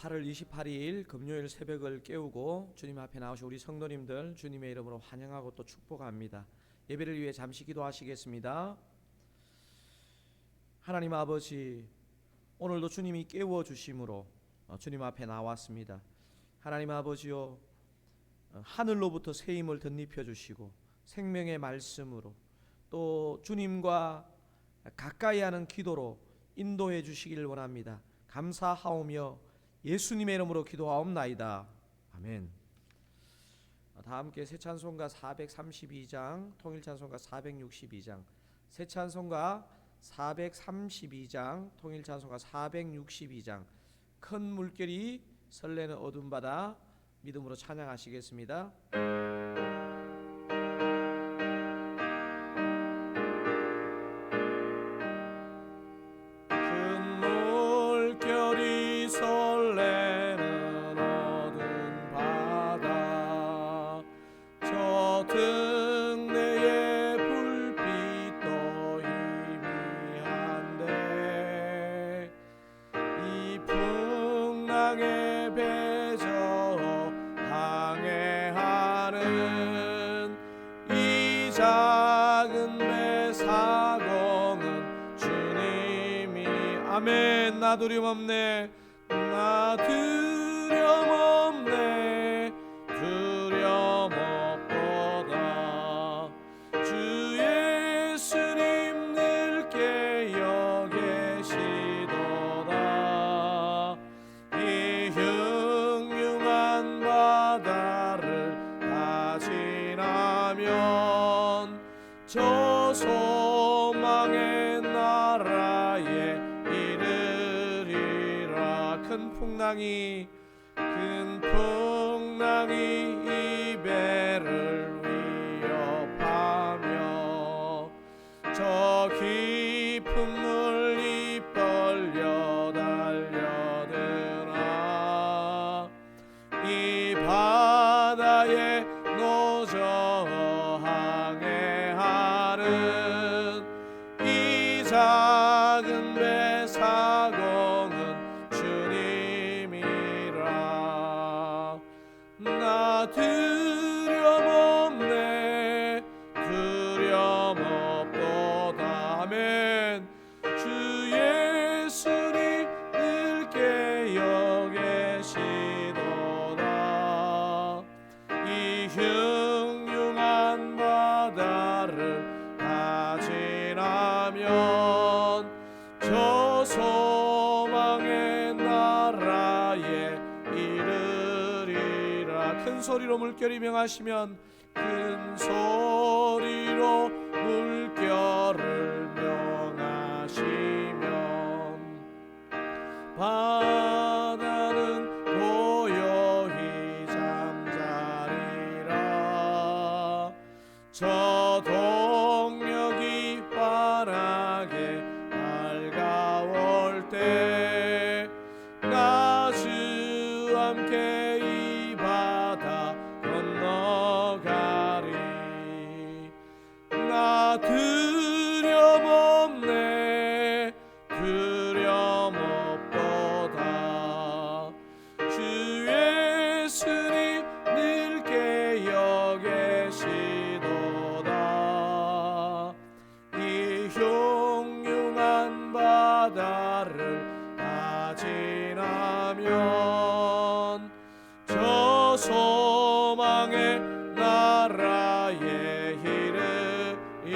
8월 28일 금요일 새벽을 깨우고 주님 앞에 나오신 우리 성도님들 주님의 이름으로 환영하고 또 축복합니다. 예배를 위해 잠시 기도하시겠습니다. 하나님 아버지, 오늘도 주님이 깨워주심으로 주님 앞에 나왔습니다. 하나님 아버지요, 하늘로부터 새 힘을 덧입혀 주시고 생명의 말씀으로 또 주님과 가까이 하는 기도로 인도해 주시길 원합니다. 감사하오며 예수님의 이름으로 기도하옵나이다. 아멘. 다 함께 새 찬송가 432장, 통일 찬송가 462장, 새 찬송가 432장, 통일 찬송가 462장, 큰 물결이 설레는 어둠 바다 믿음으로 찬양하시겠습니다. 설레는 어두운 바다, 저 등대의 불빛도 희미한데 이 풍랑에 배저 항해하는 이 작은 배 사공은 주님이 아멘. 나 두려움 없네, 나 두려움 없네, 두려움 없도다. 주 예수님 늘 깨어 계시도다. 이 흉흉한 바다를 다 지나면 저 소망의 나라에 큰 풍랑이 이 배를 위협하며 저 깊은 물이 떨려 달려드나 이 바다에 노저 항해하는 이 작은 배 사공은 나 두려움 없네, 두려움 없도다. 아멘. 주 예수님 늘 깨어 계시도다. 이 흉흉한 바다를 다 지나면 저 소망의 나라에 큰 소리로 물결이 명하시면 큰 소리로 물결을 명하시면 바다는 고요히 잠자리라. 저 동력이 환하게 밝아올 때 나 주 함께 건너가리. 나 두려움 없네, 두려움 없도다. 주 예수님 늘 깨어 계시도다. 이 흉흉한 바다를 다 지나면 저 소망의 나라에 이르리라.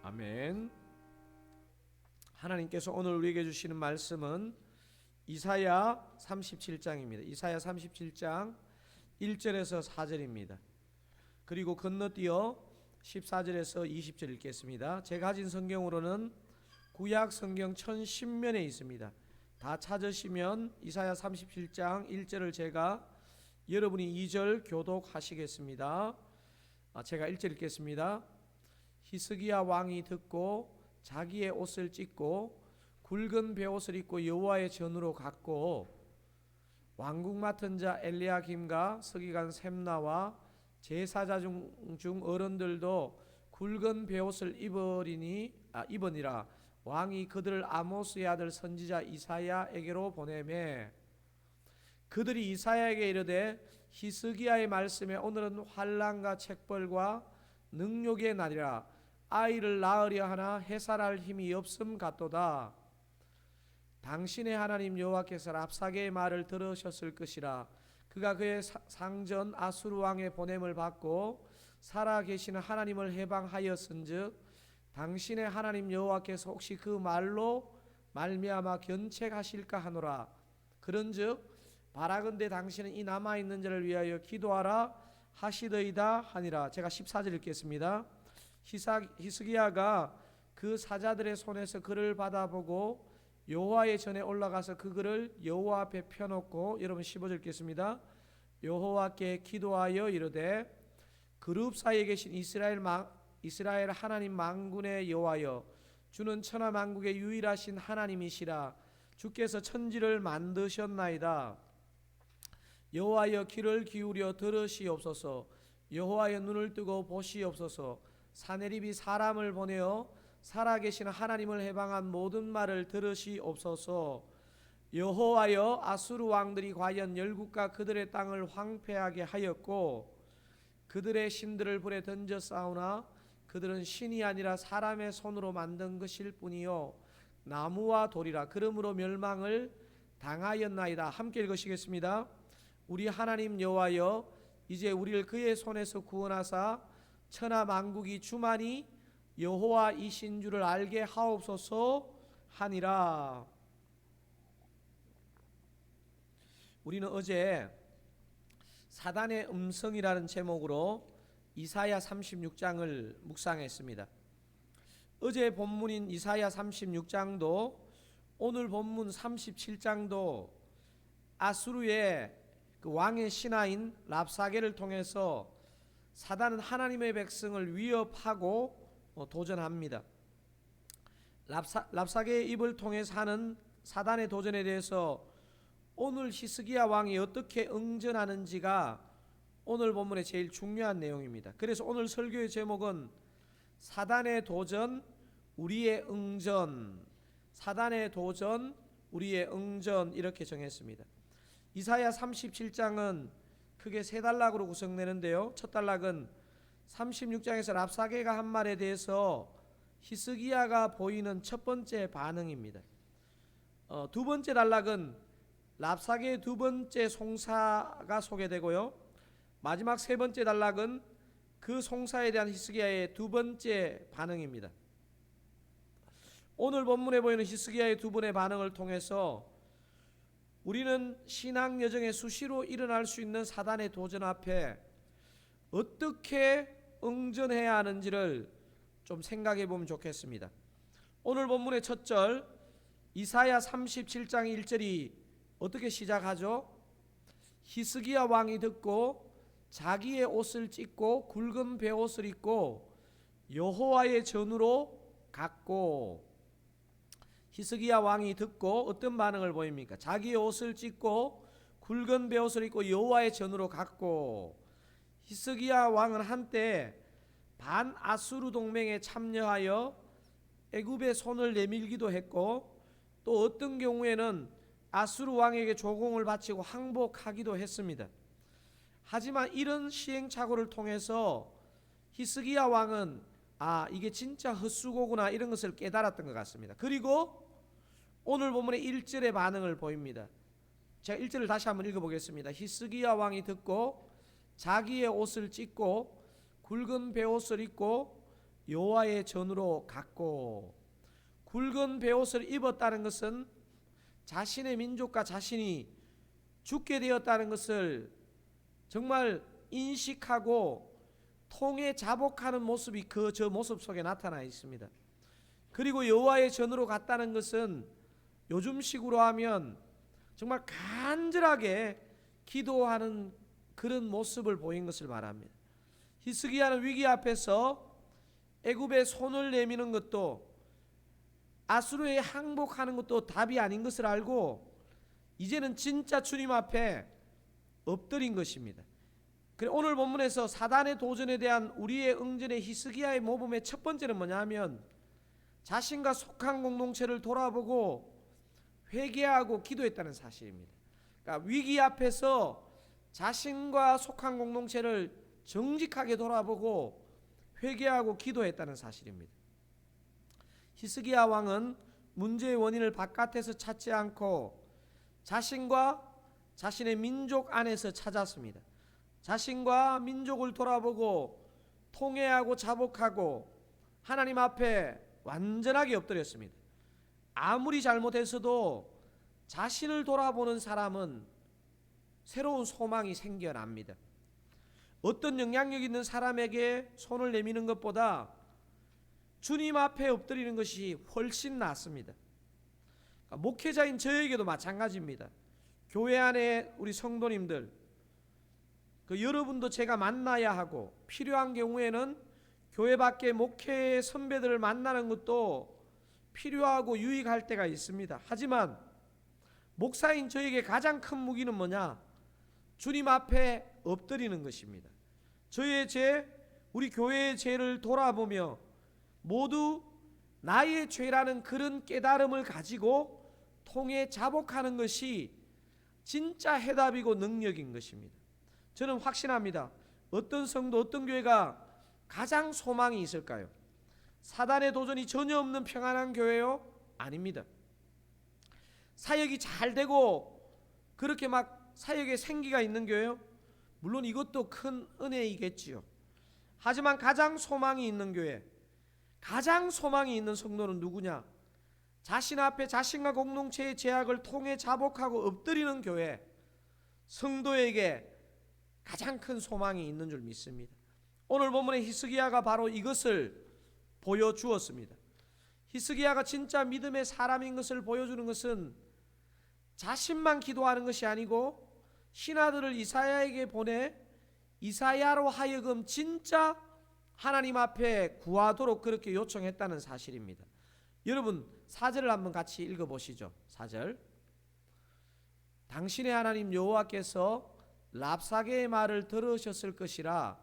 아멘. 하나님께서 오늘 우리에게 주시는 말씀은 이사야 37장입니다. 이사야 37장 1절에서 4절입니다. 그리고 건너뛰어 14절에서 20절 읽겠습니다. 제가 가진 성경으로는 구약 성경 1010면에 있습니다. 다 찾으시면 이사야 37장 1절을 제가 여러분이 2절 교독하시겠습니다. 제가 1절 읽겠습니다. 히스기야 왕이 듣고 자기의 옷을 찢고 굵은 베옷을 입고 여호와의 전으로 갔고 왕궁 맡은 자 엘리야김과 서기관 셈나와 제사자 중 어른들도 굵은 베옷을 입으니라. 왕이 그들을 아모스의 아들 선지자 이사야에게로 보내매 그들이 이사야에게 이르되 히스기야의 말씀에 오늘은 환난과 책벌과 능욕의 날이라 아이를 낳으려 하나 해살할 힘이 없음 같도다. 당신의 하나님 여호와께서 랍사게의 말을 들으셨을 것이라. 그가 그의 상전 아수르 왕의 보냄을 받고 살아계시는 하나님을 해방하였은즉 당신의 하나님 여호와께서 혹시 그 말로 말미암아 견책하실까 하노라. 그런즉 바라건대 당신은 이 남아있는 자를 위하여 기도하라 하시더이다 하니라. 제가 14절 읽겠습니다. 히스기야가 그 사자들의 손에서 글을 받아보고 여호와의 전에 올라가서 그 글을 여호와 앞에 펴놓고, 여러분 15절 읽겠습니다. 여호와께 기도하여 이르되 그룹 사이에 계신 이스라엘 하나님 만군의 여호와여, 주는 천하 만국의 유일하신 하나님이시라. 주께서 천지를 만드셨나이다. 여호와여 귀를 기울여 들으시옵소서. 여호와여 눈을 뜨고 보시옵소서. 사내립이 사람을 보내어 살아계신 하나님을 해방한 모든 말을 들으시옵소서. 여호와여 아수르 왕들이 과연 열국과 그들의 땅을 황폐하게 하였고 그들의 신들을 불에 던져 싸우나 그들은 신이 아니라 사람의 손으로 만든 것일 뿐이요 나무와 돌이라. 그러므로 멸망을 당하였나이다. 함께 읽으시겠습니다. 우리 하나님 여호와여, 이제 우리를 그의 손에서 구원하사 천하 만국이 주만이 여호와이신 줄을 알게 하옵소서 하니라. 우리는 어제 사단의 음성이라는 제목으로 이사야 36장을 묵상했습니다. 어제 본문인 이사야 36장도 오늘 본문 37장도 아수르의 그 왕의 신하인 랍사게를 통해서 사단은 하나님의 백성을 위협하고 도전합니다. 랍사게의 입을 통해서 하는 사단의 도전에 대해서 오늘 히스기야 왕이 어떻게 응전하는지가 오늘 본문의 제일 중요한 내용입니다. 그래서 오늘 설교의 제목은 사단의 도전 우리의 응전, 사단의 도전 우리의 응전, 이렇게 정했습니다. 이사야 37장은 크게 세 단락으로 구성되는데요. 첫 단락은 36장에서 랍사게가 한 말에 대해서 히스기야가 보이는 첫 번째 반응입니다. 두 번째 단락은 랍사게의 두 번째 송사가 소개되고요. 마지막 세 번째 단락은 그 송사에 대한 히스기야의 두 번째 반응입니다. 오늘 본문에 보이는 히스기야의 두 번의 반응을 통해서 우리는 신앙 여정에 수시로 일어날 수 있는 사단의 도전 앞에 어떻게 응전해야 하는지를 좀 생각해 보면 좋겠습니다. 오늘 본문의 첫 절 이사야 37장 1절이 어떻게 시작하죠? 히스기야 왕이 듣고 자기의 옷을 찢고 굵은 베옷을 입고 여호와의 전으로 갔고. 히스기야 왕이 듣고 어떤 반응을 보입니까? 자기의 옷을 찢고 굵은 베옷을 입고 여호와의 전으로 갔고. 히스기야 왕은 한때 반아수르 동맹에 참여하여 애굽의 손을 내밀기도 했고 또 어떤 경우에는 아수르 왕에게 조공을 바치고 항복하기도 했습니다. 하지만 이런 시행착오를 통해서 히스기야 왕은 이게 진짜 헛수고구나, 이런 것을 깨달았던 것 같습니다. 그리고 오늘 본문의 1절의 반응을 보입니다. 제가 1절을 다시 한번 읽어보겠습니다. 히스기야 왕이 듣고 자기의 옷을 찢고 굵은 베옷을 입고 여호와의 전으로 갔고. 굵은 베옷을 입었다는 것은 자신의 민족과 자신이 죽게 되었다는 것을 정말 인식하고 통에 자복하는 모습이 저 모습 속에 나타나 있습니다. 그리고 여호와의 전으로 갔다는 것은 요즘식으로 하면 정말 간절하게 기도하는 그런 모습을 보인 것을 말합니다. 히스기야는 위기 앞에서 애굽에 손을 내미는 것도 아수르에 항복하는 것도 답이 아닌 것을 알고 이제는 진짜 주님 앞에 엎드린 것입니다. 오늘 본문에서 사단의 도전에 대한 우리의 응전의 히스기야의 모범의 첫 번째는 뭐냐면 자신과 속한 공동체를 돌아보고 회개하고 기도했다는 사실입니다. 그러니까 위기 앞에서 자신과 속한 공동체를 정직하게 돌아보고 회개하고 기도했다는 사실입니다. 히스기야 왕은 문제의 원인을 바깥에서 찾지 않고 자신과 자신의 민족 안에서 찾았습니다. 자신과 민족을 돌아보고 통회하고 자복하고 하나님 앞에 완전하게 엎드렸습니다. 아무리 잘못했어도 자신을 돌아보는 사람은 새로운 소망이 생겨납니다. 어떤 영향력 있는 사람에게 손을 내미는 것보다 주님 앞에 엎드리는 것이 훨씬 낫습니다. 목회자인 저에게도 마찬가지입니다. 교회 안에 우리 성도님들, 여러분도 제가 만나야 하고 필요한 경우에는 교회 밖에 목회 선배들을 만나는 것도 필요하고 유익할 때가 있습니다. 하지만 목사인 저에게 가장 큰 무기는 뭐냐? 주님 앞에 엎드리는 것입니다. 저의 죄, 우리 교회의 죄를 돌아보며 모두 나의 죄라는 그런 깨달음을 가지고 통해 자복하는 것이 진짜 해답이고 능력인 것입니다. 저는 확신합니다. 어떤 성도, 어떤 교회가 가장 소망이 있을까요? 사단의 도전이 전혀 없는 평안한 교회요? 아닙니다. 사역이 잘 되고 그렇게 막 사역에 생기가 있는 교회요? 물론 이것도 큰 은혜이겠지요. 하지만 가장 소망이 있는 교회, 가장 소망이 있는 성도는 누구냐? 자신 앞에 자신과 공동체의 죄악을 통해 자복하고 엎드리는 교회, 성도에게 가장 큰 소망이 있는 줄 믿습니다. 오늘 본문의 히스기야가 바로 이것을 보여주었습니다. 히스기야가 진짜 믿음의 사람인 것을 보여주는 것은 자신만 기도하는 것이 아니고 신하들을 이사야에게 보내 이사야로 하여금 진짜 하나님 앞에 구하도록 그렇게 요청했다는 사실입니다. 여러분 4절을 한번 같이 읽어보시죠. 4절. 당신의 하나님 여호와께서 랍사게의 말을 들으셨을 것이라.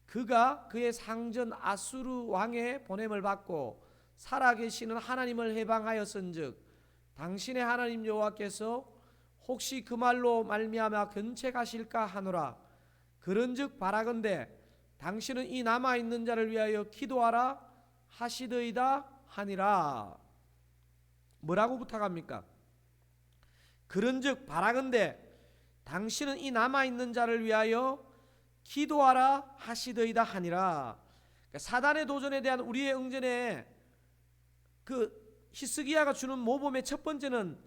그가 그의 상전 아수르 왕의 보냄을 받고 살아계시는 하나님을 해방하였은즉 당신의 하나님 여호와께서 혹시 그 말로 말미암아 근책하실까 하노라. 그런즉 바라건대 당신은 이 남아있는 자를 위하여 기도하라 하시더이다 하니라. 뭐라고 부탁합니까? 그런즉 바라건대 당신은 이 남아있는 자를 위하여 기도하라 하시더이다 하니라. 그러니까 사단의 도전에 대한 우리의 응전에 히스기야가 주는 모범의 첫 번째는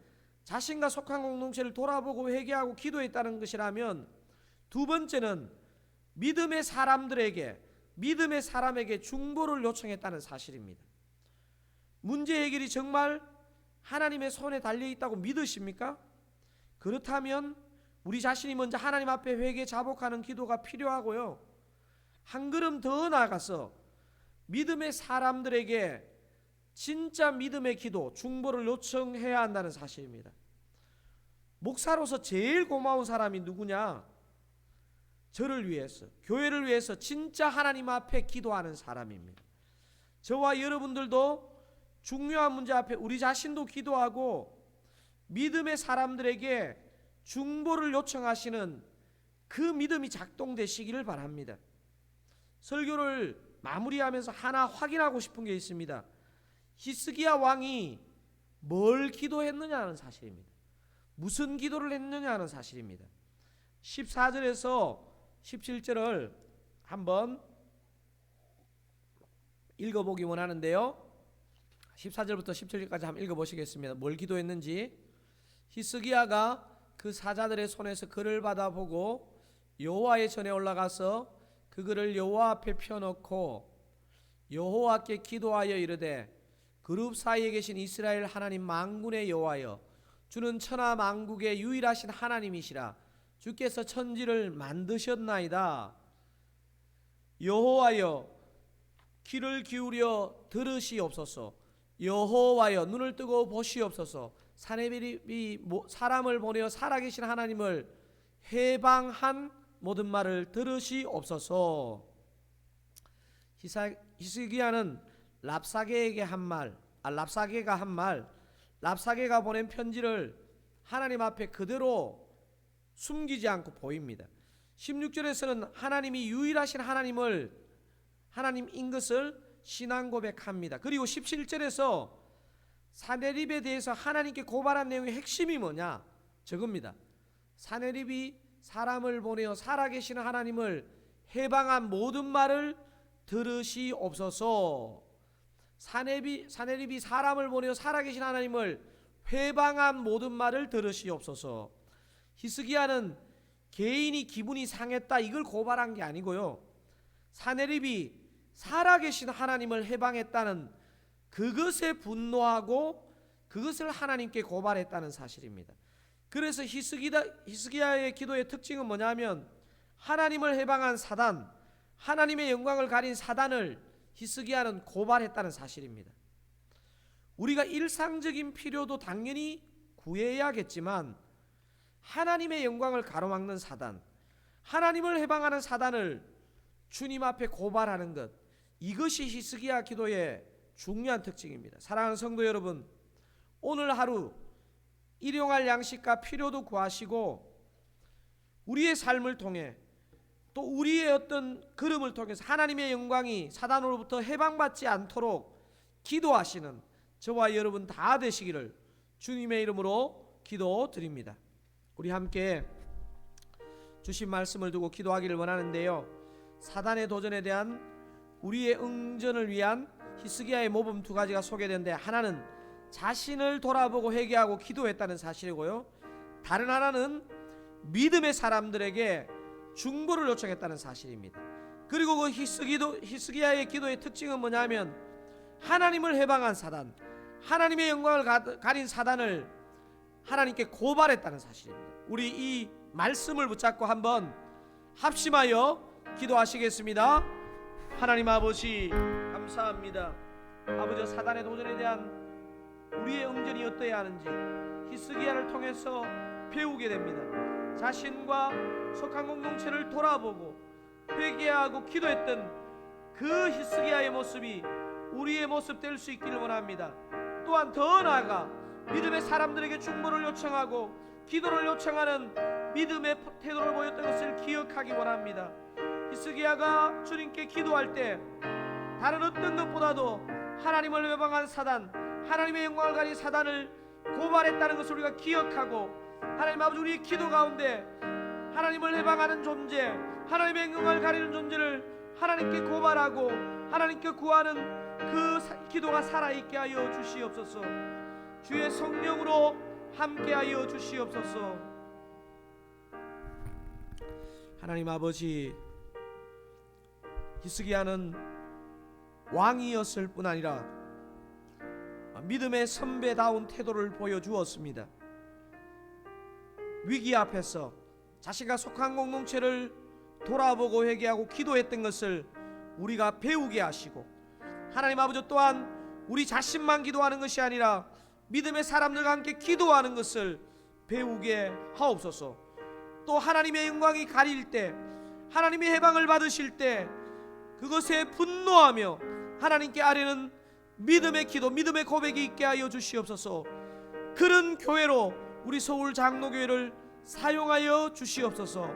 자신과 속한 공동체를 돌아보고 회개하고 기도했다는 것이라면, 두 번째는 믿음의 사람에게 중보를 요청했다는 사실입니다. 문제 해결이 정말 하나님의 손에 달려 있다고 믿으십니까? 그렇다면 우리 자신이 먼저 하나님 앞에 회개 자복하는 기도가 필요하고요, 한 걸음 더 나아가서 믿음의 사람들에게 진짜 믿음의 기도, 중보를 요청해야 한다는 사실입니다. 목사로서 제일 고마운 사람이 누구냐? 저를 위해서, 교회를 위해서 진짜 하나님 앞에 기도하는 사람입니다. 저와 여러분들도 중요한 문제 앞에 우리 자신도 기도하고 믿음의 사람들에게 중보를 요청하시는 그 믿음이 작동되시기를 바랍니다. 설교를 마무리하면서 하나 확인하고 싶은 게 있습니다. 히스기야 왕이 뭘 기도했느냐는 사실입니다. 무슨 기도를 했느냐는 사실입니다. 14절에서 17절을 한번 읽어보기 원하는데요, 14절부터 17절까지 한번 읽어보시겠습니다. 뭘 기도했는지. 히스기야가 그 사자들의 손에서 글을 받아보고 여호와의 전에 올라가서 그 글을 여호와 앞에 펴놓고 여호와께 기도하여 이르되, 그룹 사이에 계신 이스라엘 하나님 만군의 여호와여, 주는 천하 만국의 유일하신 하나님이시라. 주께서 천지를 만드셨나이다. 여호와여, 귀를 기울여 들으시옵소서. 여호와여, 눈을 뜨고 보시옵소서. 사내비 사람을 보내어 살아계신 하나님을 해방한 모든 말을 들으시옵소서. 히스기야는 랍사게에게 한 말, 랍사게가 한 말, 랍사게가 보낸 편지를 하나님 앞에 그대로 숨기지 않고 보입니다. 16절에서는 하나님이 유일하신 하나님인 것을 신앙 고백합니다. 그리고 17절에서 사내립에 대해서 하나님께 고발한 내용의 핵심이 뭐냐? 저겁니다. 사내립이 사람을 보내어 살아계시는 하나님을 해방한 모든 말을 들으시옵소서. 사내립이 사람을 보내어 살아계신 하나님을 회방한 모든 말을 들으시옵소서. 히스기야는 개인이 기분이 상했다 이걸 고발한 게 아니고요, 사내립이 살아계신 하나님을 해방했다는 그것에 분노하고 그것을 하나님께 고발했다는 사실입니다. 그래서 히스기야의 기도의 특징은 뭐냐면 하나님을 해방한 사단, 하나님의 영광을 가린 사단을 히스기야는 고발했다는 사실입니다. 우리가 일상적인 필요도 당연히 구해야겠지만 하나님의 영광을 가로막는 사단, 하나님을 해방하는 사단을 주님 앞에 고발하는 것, 이것이 히스기야 기도의 중요한 특징입니다. 사랑하는 성도 여러분, 오늘 하루 일용할 양식과 필요도 구하시고 우리의 삶을 통해 또 우리의 어떤 걸음을 통해서 하나님의 영광이 사단으로부터 해방받지 않도록 기도하시는 저와 여러분 다 되시기를 주님의 이름으로 기도드립니다. 우리 함께 주신 말씀을 두고 기도하기를 원하는데요, 사단의 도전에 대한 우리의 응전을 위한 히스기야의 모범 두 가지가 소개되는데, 하나는 자신을 돌아보고 회개하고 기도했다는 사실이고요, 다른 하나는 믿음의 사람들에게 중보를 요청했다는 사실입니다. 그리고 그 히스기야의 기도의 특징은 뭐냐면 하나님을 해방한 사단, 하나님의 영광을 가린 사단을 하나님께 고발했다는 사실입니다. 우리 이 말씀을 붙잡고 한번 합심하여 기도하시겠습니다. 하나님 아버지 감사합니다. 아버지, 사단의 도전에 대한 우리의 응전이 어떠해야 하는지 히스기야를 통해서 배우게 됩니다. 자신과 속한 공동체를 돌아보고 회개하고 기도했던 그 히스기야의 모습이 우리의 모습 될 수 있기를 원합니다. 또한 더 나아가 믿음의 사람들에게 중보를 요청하고 기도를 요청하는 믿음의 태도를 보였던 것을 기억하기 원합니다. 히스기야가 주님께 기도할 때 다른 어떤 것보다도 하나님을 외방한 사단, 하나님의 영광을 가린 사단을 고발했다는 것을 우리가 기억하고, 하나님 아버지, 우리의 기도 가운데 하나님을 해방하는 존재, 하나님의 영광을 가리는 존재를 하나님께 고발하고 하나님께 구하는 그 기도가 살아있게 하여 주시옵소서. 주의 성령으로 함께하여 주시옵소서. 하나님 아버지, 히스기야는 왕이었을 뿐 아니라 믿음의 선배다운 태도를 보여주었습니다. 위기 앞에서 자신과 속한 공동체를 돌아보고 회개하고 기도했던 것을 우리가 배우게 하시고, 하나님 아버지, 또한 우리 자신만 기도하는 것이 아니라 믿음의 사람들과 함께 기도하는 것을 배우게 하옵소서. 또 하나님의 영광이 가릴 때, 하나님의 해방을 받으실 때 그것에 분노하며 하나님께 아뢰는 믿음의 기도, 믿음의 고백이 있게 하여 주시옵소서. 그런 교회로 우리 서울 장로교회를 사용하여 주시옵소서.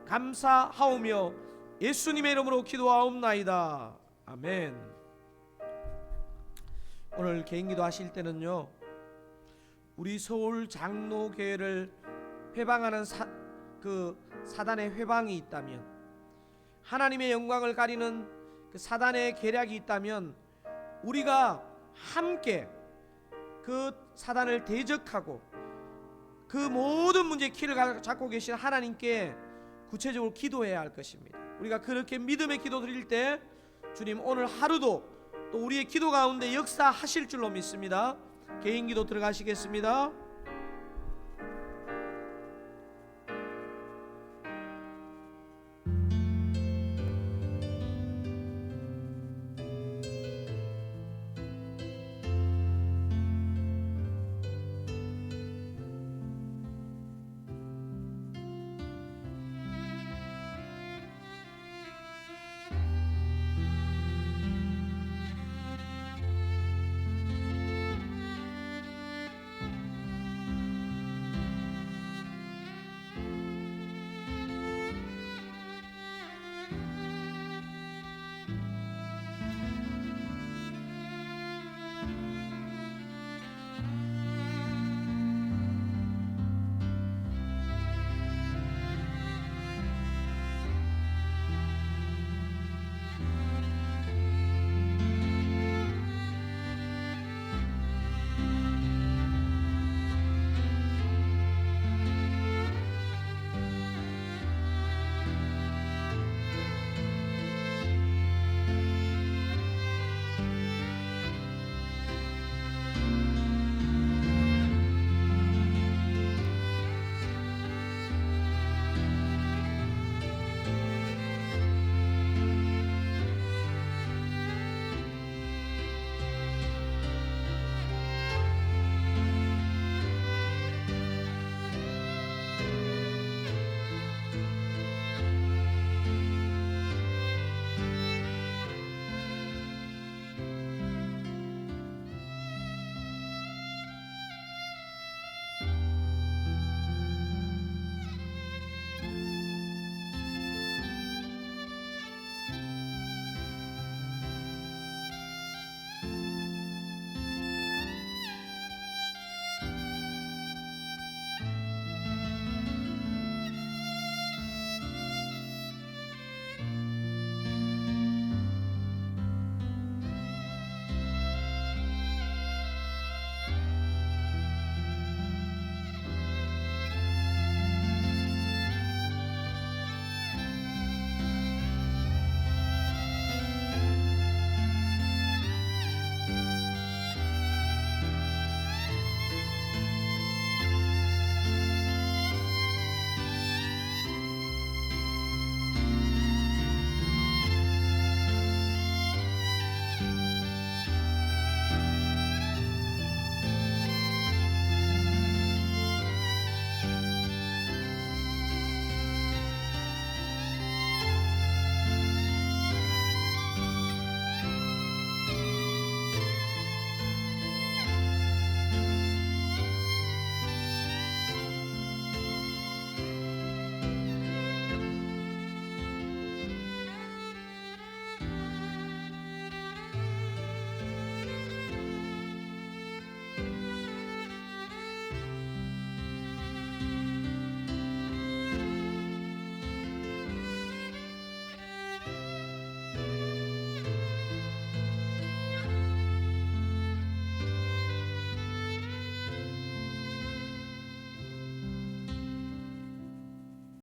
감사하오며 예수님의 이름으로 기도하옵나이다. 아멘. 오늘 개인기도 하실 때는요, 우리 서울 장로교회를 회방하는 사단의 회방이 있다면, 하나님의 영광을 가리는 그 사단의 계략이 있다면 우리가 함께 그 사단을 대적하고 그 모든 문제의 키를 잡고 계신 하나님께 구체적으로 기도해야 할 것입니다. 우리가 그렇게 믿음의 기도 드릴 때 주님 오늘 하루도 또 우리의 기도 가운데 역사하실 줄로 믿습니다. 개인 기도 들어가시겠습니다.